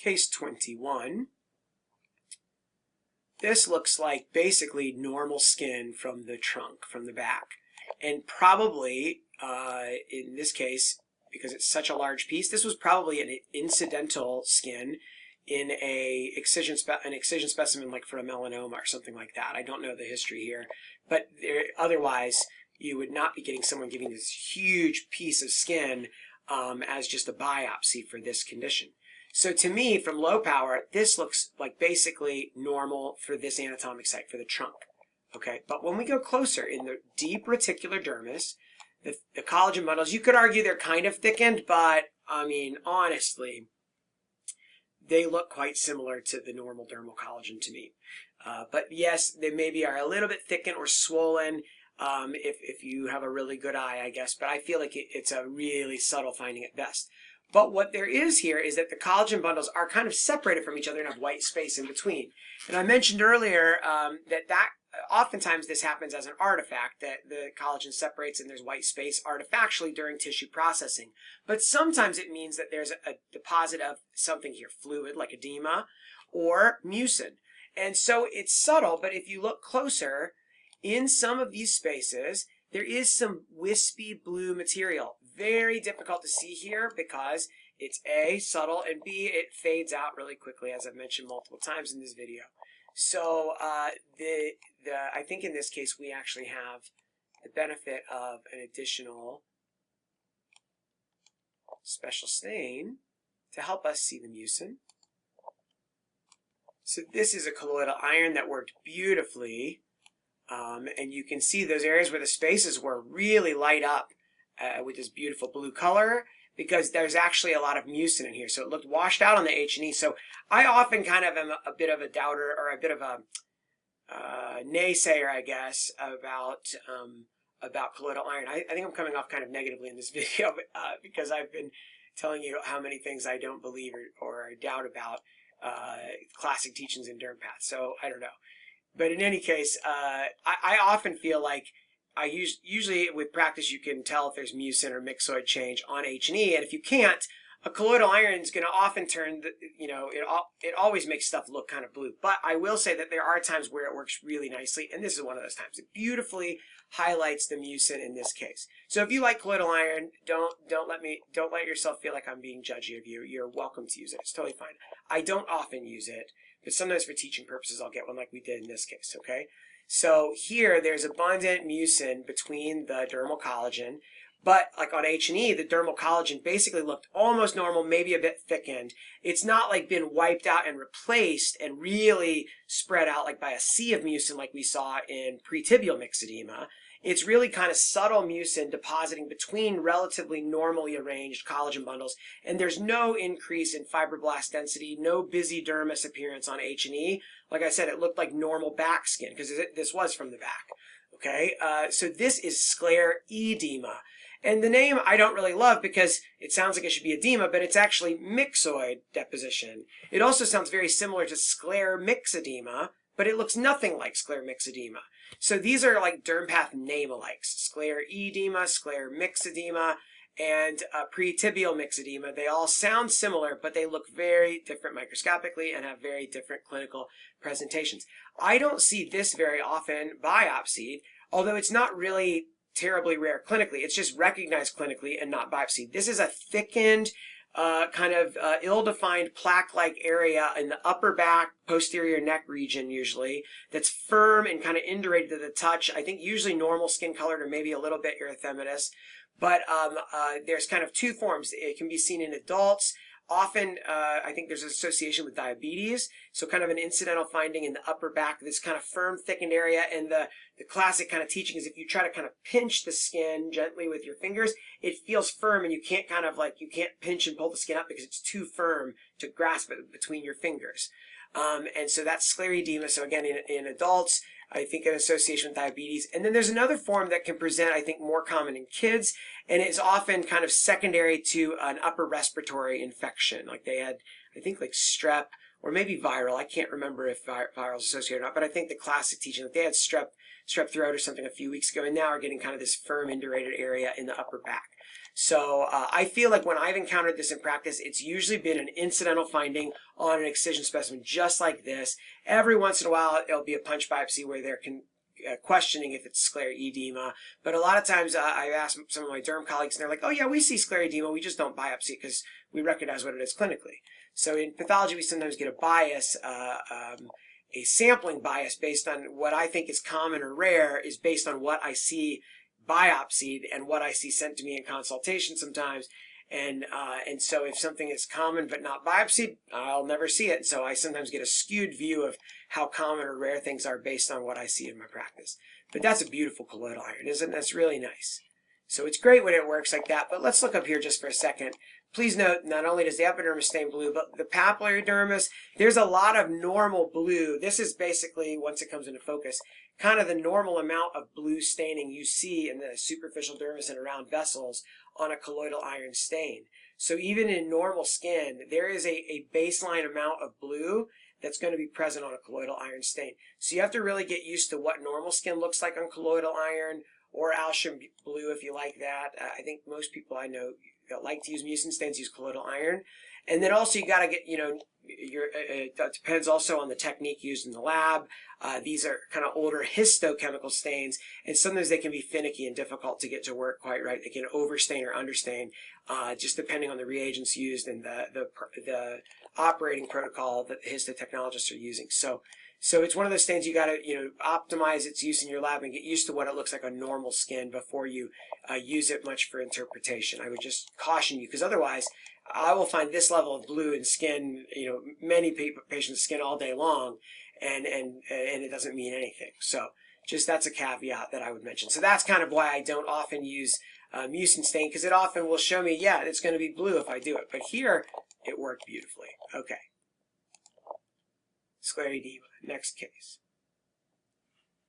Case 21. This looks like basically normal skin from the trunk, from the back. And probably, in this case, because it's such a large piece, this was probably an incidental skin in an excision specimen, like for a melanoma or something like that. I don't know the history here, but otherwise you would not be getting someone giving this huge piece of skin as just a biopsy for this condition. So to me, from low power, this looks like basically normal for this anatomic site, for the trunk. Okay, but when we go closer in the deep reticular dermis, the collagen bundles, you could argue they're kind of thickened, but I mean, honestly, they look quite similar to the normal dermal collagen to me. But yes, they maybe are a little bit thickened or swollen if you have a really good eye, I guess, but I feel like it's a really subtle finding at best. But what there is here is that the collagen bundles are kind of separated from each other and have white space in between. And I mentioned earlier that oftentimes this happens as an artifact, that the collagen separates and there's white space artifactually during tissue processing. But sometimes it means that there's a deposit of something here, fluid like edema or mucin. And so it's subtle, but if you look closer, in some of these spaces, there is some wispy blue material. Very difficult to see here because it's A, subtle, and B, it fades out really quickly, as I've mentioned multiple times in this video. So I think in this case we actually have the benefit of an additional special stain to help us see the mucin. So this is a colloidal iron that worked beautifully. And you can see those areas where the spaces were really light up with this beautiful blue color because there's actually a lot of mucin in here. So it looked washed out on the H&E. So I often kind of am a bit of a doubter or a bit of a naysayer, I guess, about colloidal iron. I think I'm coming off kind of negatively in this video because I've been telling you how many things I don't believe or doubt about classic teachings in DermPath. So I don't know. But in any case, I often feel like usually with practice you can tell if there's mucin or myxoid change on H&E, and if you can't, a colloidal iron is going to often turn, it always makes stuff look kind of blue. But I will say that there are times where it works really nicely, and this is one of those times. It beautifully highlights the mucin in this case. So if you like colloidal iron, don't let yourself feel like I'm being judgy of you. You're welcome to use it. It's totally fine. I don't often use it, but sometimes for teaching purposes I'll get one like we did in this case, okay? So here there's abundant mucin between the dermal collagen, but like on H&E, the dermal collagen basically looked almost normal, maybe a bit thickened. It's not like been wiped out and replaced and really spread out like by a sea of mucin like we saw in pretibial myxedema. It's really kind of subtle mucin depositing between relatively normally arranged collagen bundles, and there's no increase in fibroblast density, no busy dermis appearance on H&E. Like I said, it looked like normal back skin because this was from the back. Okay, so this is scleredema. And the name I don't really love because it sounds like it should be edema, but it's actually myxoid deposition. It also sounds very similar to scleromyxedema, but it looks nothing like scleromyxedema. So these are like DermPath name-alikes: scleredema, scleromyxedema, and pretibial myxedema. They all sound similar, but they look very different microscopically and have very different clinical presentations. I don't see this very often biopsied, although it's not really terribly rare clinically. It's just recognized clinically and not biopsied. This is a thickened, kind of ill-defined plaque-like area in the upper back, posterior neck region usually, that's firm and kind of indurated to the touch. I think usually normal skin colored or maybe a little bit erythematous. But there's kind of two forms. It can be seen in adults. Often, I think there's an association with diabetes, so kind of an incidental finding in the upper back, this kind of firm, thickened area. And the classic kind of teaching is if you try to kind of pinch the skin gently with your fingers, it feels firm, and you can't you can't pinch and pull the skin up because it's too firm to grasp it between your fingers. And so that's scleredema. So again, in adults, I think an association with diabetes. And then there's another form that can present, I think, more common in kids, and it's often kind of secondary to an upper respiratory infection. Like they had, I think, like strep or maybe viral. I can't remember if viral is associated or not, but I think the classic teaching, like they had strep throat or something a few weeks ago, and now are getting kind of this firm indurated area in the upper back. So I feel like when I've encountered this in practice, it's usually been an incidental finding on an excision specimen just like this. Every once in a while, it'll be a punch biopsy where they're questioning if it's scleredema. But a lot of times I've asked some of my derm colleagues and they're like, oh yeah, we see scleredema, we just don't biopsy it because we recognize what it is clinically. So in pathology, we sometimes get a bias, a sampling bias based on what I think is common or rare is based on what I see biopsied and what I see sent to me in consultation sometimes. And so if something is common but not biopsied, I'll never see it. So I sometimes get a skewed view of how common or rare things are based on what I see in my practice. But that's a beautiful colloidal iron, isn't it? That's really nice. So it's great when it works like that. But let's look up here just for a second. Please note, not only does the epidermis stain blue, but the papillary dermis, there's a lot of normal blue. This is basically, once it comes into focus, kind of the normal amount of blue staining you see in the superficial dermis and around vessels on a colloidal iron stain. So even in normal skin, there is a baseline amount of blue that's going to be present on a colloidal iron stain. So you have to really get used to what normal skin looks like on colloidal iron, or Alsham blue if you like that. I think most people I know that like to use mucin stains use colloidal iron. And then also you got to get, that depends also on the technique used in the lab. These are kind of older histochemical stains, and sometimes they can be finicky and difficult to get to work quite right. They can overstain or understain, just depending on the reagents used and the operating protocol that the histotechnologists are using. So it's one of those stains you got to optimize its use in your lab and get used to what it looks like on normal skin before you use it much for interpretation. I would just caution you, because otherwise I will find this level of blue in skin, many patients' skin all day long, and it doesn't mean anything. So just that's a caveat that I would mention. So that's kind of why I don't often use mucin stain, because it often will show me, yeah, it's going to be blue if I do it. But here it worked beautifully. Okay. Scleredema. Next case.